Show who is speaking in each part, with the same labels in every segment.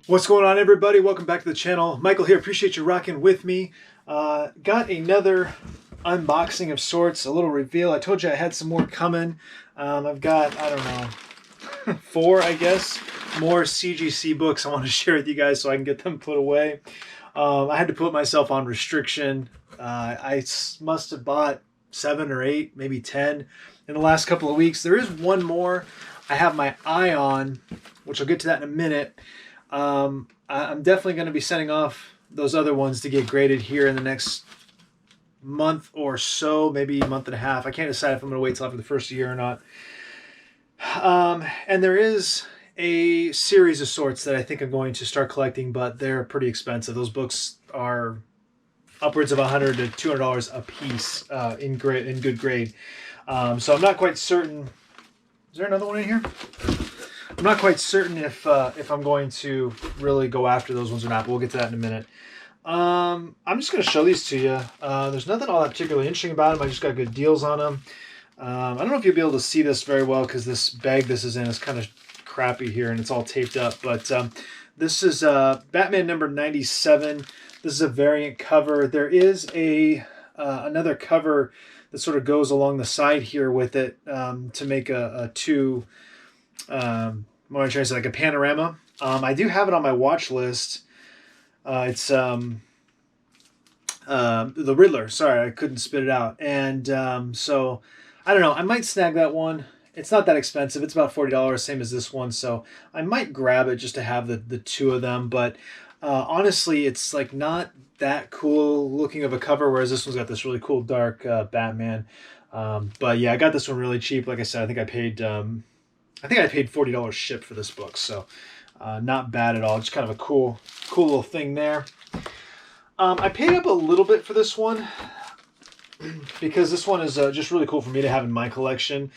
Speaker 1: What's going on, everybody? Welcome back to the channel. Michael here. Appreciate you rocking with me. Got another unboxing of sorts, a little reveal. I told you I had some more coming. I've got, I don't know, 4, I guess, more CGC books I want to share with you guys so I can get them put away. I had to put myself on restriction. I must have bought 7 or 8, maybe 10 in the last couple of weeks. There is one more I have my eye on, which I'll get to that in a minute. I'm definitely going to be sending off those other ones to get graded here in the next month or so, maybe a month and a half. I can't decide if I'm going to wait till after the first year or not. And there is a series of sorts that I think I'm going to start collecting, but they're pretty expensive. Those books are upwards of $100 to $200 a piece in good grade. So I'm not quite certain. Is there another one in here? I'm not quite certain if I'm going to really go after those ones or not, but we'll get to that in a minute. I'm just going to show these to you. There's nothing all that particularly interesting about them. I just got good deals on them. I don't know if you'll be able to see this very well because this bag this is in is kind of crappy here and it's all taped up. But this is Batman number 97. This is a variant cover. There is another cover that sort of goes along the side here with it to make a two... what I'm trying to say, like a panorama. I do have it on my watch list. It's the Riddler. Sorry, I couldn't spit it out. And so I don't know. I might snag that one. It's not that expensive. It's about $40, same as this one. So I might grab it just to have the two of them. But honestly, it's like not that cool looking of a cover, whereas this one's got this really cool dark Batman. But yeah, I got this one really cheap. Like I said, I think I paid $40 shipped for this book, so not bad at all. Just kind of a cool little thing there. I paid up a little bit for this one because this one is just really cool for me to have in my collection.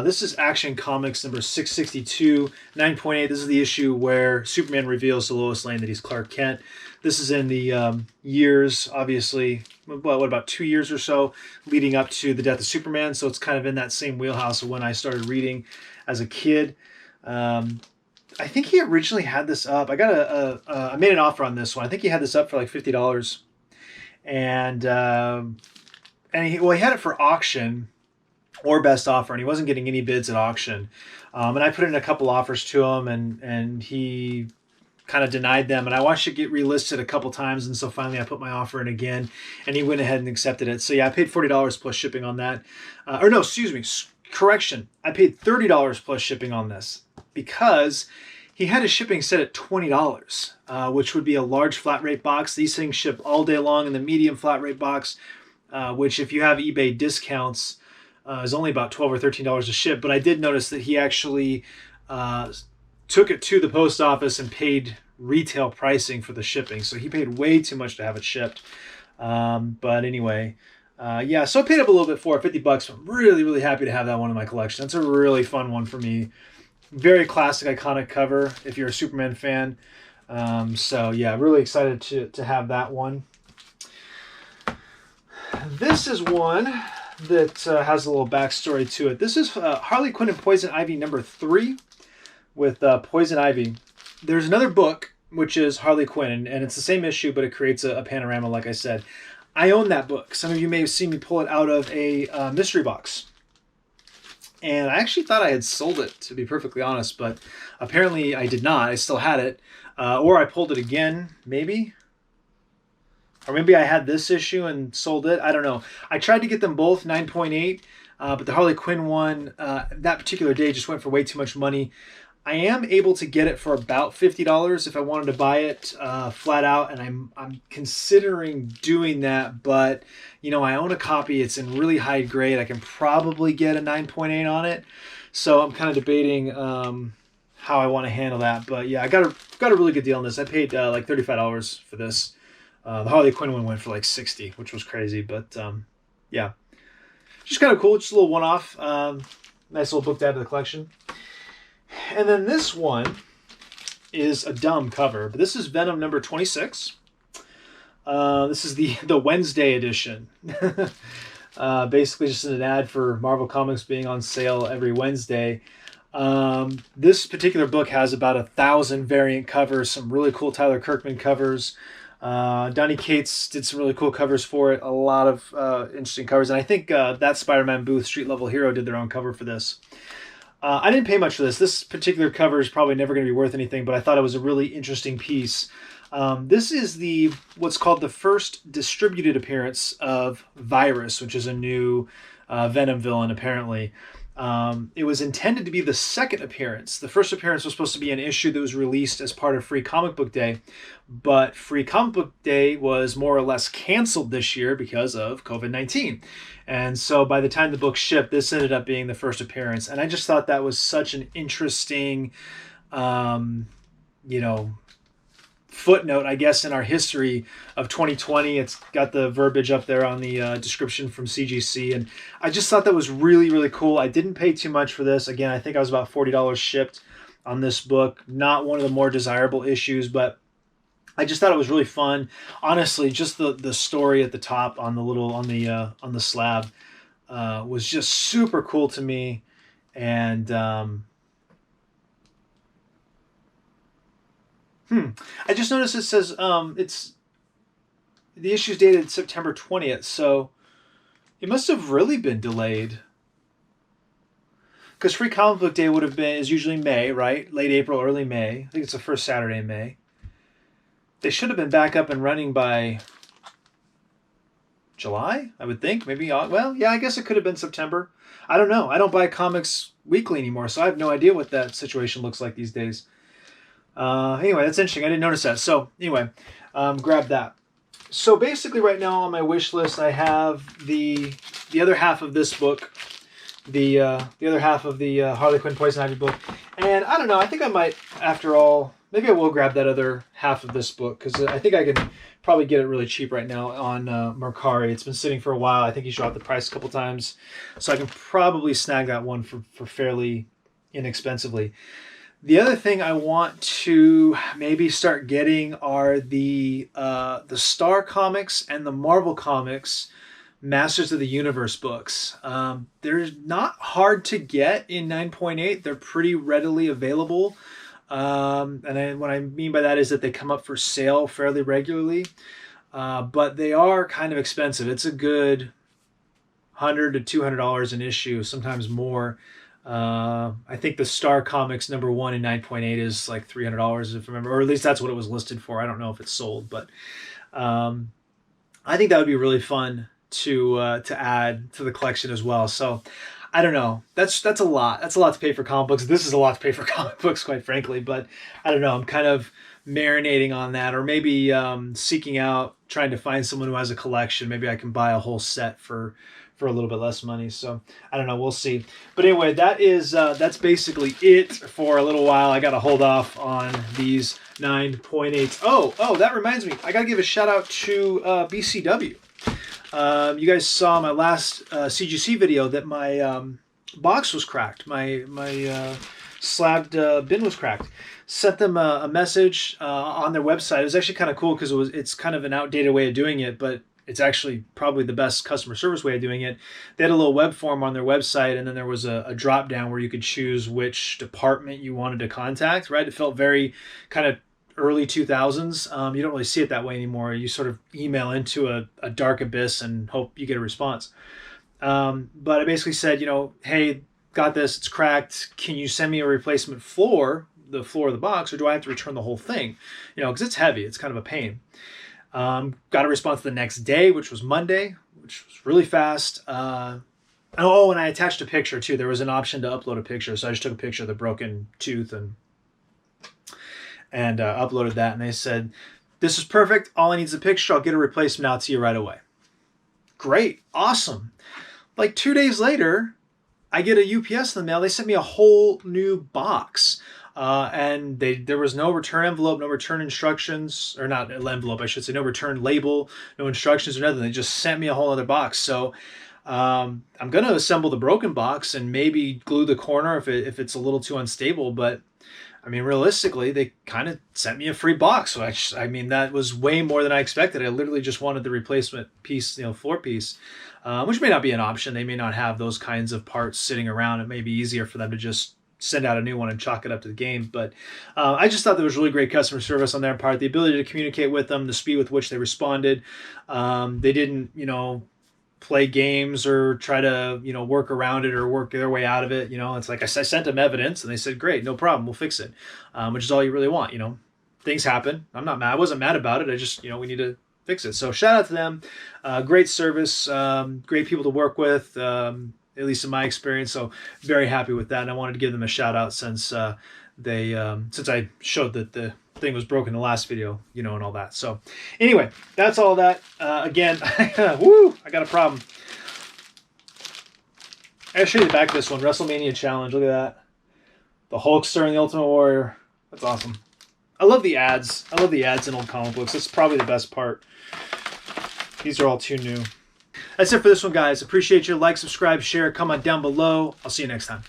Speaker 1: This is Action Comics number 662, 9.8. This is the issue where Superman reveals to Lois Lane that he's Clark Kent. This is in the years, obviously, well, what, about 2 years or so leading up to the death of Superman. So it's kind of in that same wheelhouse of when I started reading as a kid. I think he originally had this up. I got I made an offer on this one. I think he had this up for like $50, and he had it for auction or best offer, and he wasn't getting any bids at auction. And I put in a couple offers to him, and he kind of denied them, and I watched it get relisted a couple times, and so finally I put my offer in again, and he went ahead and accepted it. So yeah, I paid $40 plus shipping on that. Or no, excuse me. Correction, I paid $30 plus shipping on this because he had his shipping set at $20, which would be a large flat rate box. These things ship all day long in the medium flat rate box, which if you have eBay discounts is only about $12 or $13 a ship. But I did notice that he actually took it to the post office and paid retail pricing for the shipping. So he paid way too much to have it shipped. But anyway... yeah, so I paid up a little bit for it, $50. I'm really, really happy to have that one in my collection. That's a really fun one for me. Very classic, iconic cover if you're a Superman fan. So yeah, really excited to have that one. This is one that has a little backstory to it. This is Harley Quinn and Poison Ivy number 3 with Poison Ivy. There's another book, which is Harley Quinn, and it's the same issue, but it creates a panorama, like I said. I own that book. Some of you may have seen me pull it out of a mystery box. And I actually thought I had sold it, to be perfectly honest, but apparently I did not. I still had it. Or I pulled it again, maybe. Or maybe I had this issue and sold it. I don't know. I tried to get them both 9.8, but the Harley Quinn one, that particular day just went for way too much money. I am able to get it for about $50 if I wanted to buy it flat out, and I'm considering doing that. But you know, I own a copy. It's in really high grade. I can probably get a 9.8 on it, so I'm kind of debating how I want to handle that. But yeah, I got a really good deal on this. I paid like $35 for this. The Harley Quinn one went for like $60, which was crazy. But yeah, just kind of cool. Just a little one-off. Nice little book to add to the collection. And then this one is a dumb cover, but this is Venom number 26. This is the Wednesday edition. Basically just an ad for Marvel Comics being on sale every Wednesday. This particular book has about 1,000 variant covers, some really cool Tyler Kirkman covers. Donny Cates did some really cool covers for it, a lot of interesting covers. And I think that Spider-Man booth, Street Level Hero, did their own cover for this. I didn't pay much for this. This particular cover is probably never going to be worth anything, but I thought it was a really interesting piece. This is what's called the first distributed appearance of Virus, which is a new Venom villain, apparently. It was intended to be the second appearance. The first appearance was supposed to be an issue that was released as part of Free Comic Book Day, but Free Comic Book Day was more or less canceled this year because of COVID-19. And so by the time the book shipped, this ended up being the first appearance. And I just thought that was such an interesting, you know, footnote, I guess, in our history of 2020. It's got the verbiage up there on the description from CGC, and I just thought that was really, really cool. I didn't pay too much for this. Again, I think I was about $40 shipped on this book. Not one of the more desirable issues, but I just thought it was really fun. Honestly, just the story at the top on the slab was just super cool to me, and I just noticed it says the issue's dated September 20th, so it must have really been delayed. Because Free Comic Book Day is usually May, right? Late April, early May. I think it's the first Saturday in May. They should have been back up and running by July, I would think. Maybe, well, yeah, I guess it could have been September. I don't know. I don't buy comics weekly anymore, so I have no idea what that situation looks like these days. Anyway, that's interesting. I didn't notice that. So anyway, grab that. So basically right now on my wish list, I have the other half of this book, the other half of the Harley Quinn Poison Ivy book. And I don't know, I think I might, after all, maybe I will grab that other half of this book, because I think I can probably get it really cheap right now on Mercari. It's been sitting for a while. I think he's dropped the price a couple times. So I can probably snag that one for fairly inexpensively. The other thing I want to maybe start getting are the Star Comics and the Marvel Comics Masters of the Universe books. They're not hard to get in 9.8. They're pretty readily available. And what I mean by that is that they come up for sale fairly regularly. But they are kind of expensive. It's a good $100 to $200 an issue, sometimes more. I think the Star Comics #1 in 9.8 is like $300 if I remember, or at least that's what it was listed for. I don't know if it's sold, but I think that would be really fun to add to the collection as well. So I don't know. That's a lot. That's a lot to pay for comic books. This is a lot to pay for comic books, quite frankly. But I don't know. I'm kind of marinating on that, or maybe seeking out, trying to find someone who has a collection. Maybe I can buy a whole set for a little bit less money. So I don't know. We'll see. But anyway, that's basically it for a little while. I got to hold off on these 9.8s. Oh, that reminds me. I got to give a shout out to BCW. You guys saw my last CGC video that my box was cracked. My slabbed bin was cracked. Sent them a message on their website. It was actually kind of cool because it's kind of an outdated way of doing it, but it's actually probably the best customer service way of doing it. They had a little web form on their website, and then there was a drop down where you could choose which department you wanted to contact, right? It felt very kind of early 2000s. You don't really see it that way anymore. You sort of email into a dark abyss and hope you get a response. But I basically said, hey, got this, it's cracked. Can you send me a replacement floor, the floor of the box, or do I have to return the whole thing? Because it's heavy. It's kind of a pain. Got a response the next day, which was Monday, which was really fast. And I attached a picture too. There was an option to upload a picture. So I just took a picture of the broken tooth and uploaded that. And they said, this is perfect. All I need is a picture. I'll get a replacement out to you right away. Great. Awesome. Like 2 days later, I get a UPS in the mail. They sent me a whole new box. And there was no return envelope, no return instructions, or not an envelope, I should say, no return label, no instructions or nothing. They just sent me a whole other box. So I'm going to assemble the broken box and maybe glue the corner if it's a little too unstable. But I mean, realistically, they kind of sent me a free box. So I mean, that was way more than I expected. I literally just wanted the replacement piece, floor piece, which may not be an option. They may not have those kinds of parts sitting around. It may be easier for them to just send out a new one and chalk it up to the game. But I just thought there was really great customer service on their part, the ability to communicate with them, the speed with which they responded. They didn't, play games or try to, work around it or work their way out of it. It's like I sent them evidence and they said, great, no problem, we'll fix it, which is all you really want. Things happen. I'm not mad. I wasn't mad about it. I just, we need to fix it. So shout out to them. Great service, great people to work with, at least in my experience. So very happy with that. And I wanted to give them a shout out since since I showed that the thing was broken in the last video, and all that. So anyway, that's all that. Again, woo, I got a problem. I'll show you the back of this one. WrestleMania Challenge. Look at that. The Hulkster and the Ultimate Warrior. That's awesome. I love the ads. I love the ads in old comic books. That's probably the best part. These are all too new. That's it for this one, guys. Appreciate you. Like, subscribe, share, comment down below. I'll see you next time.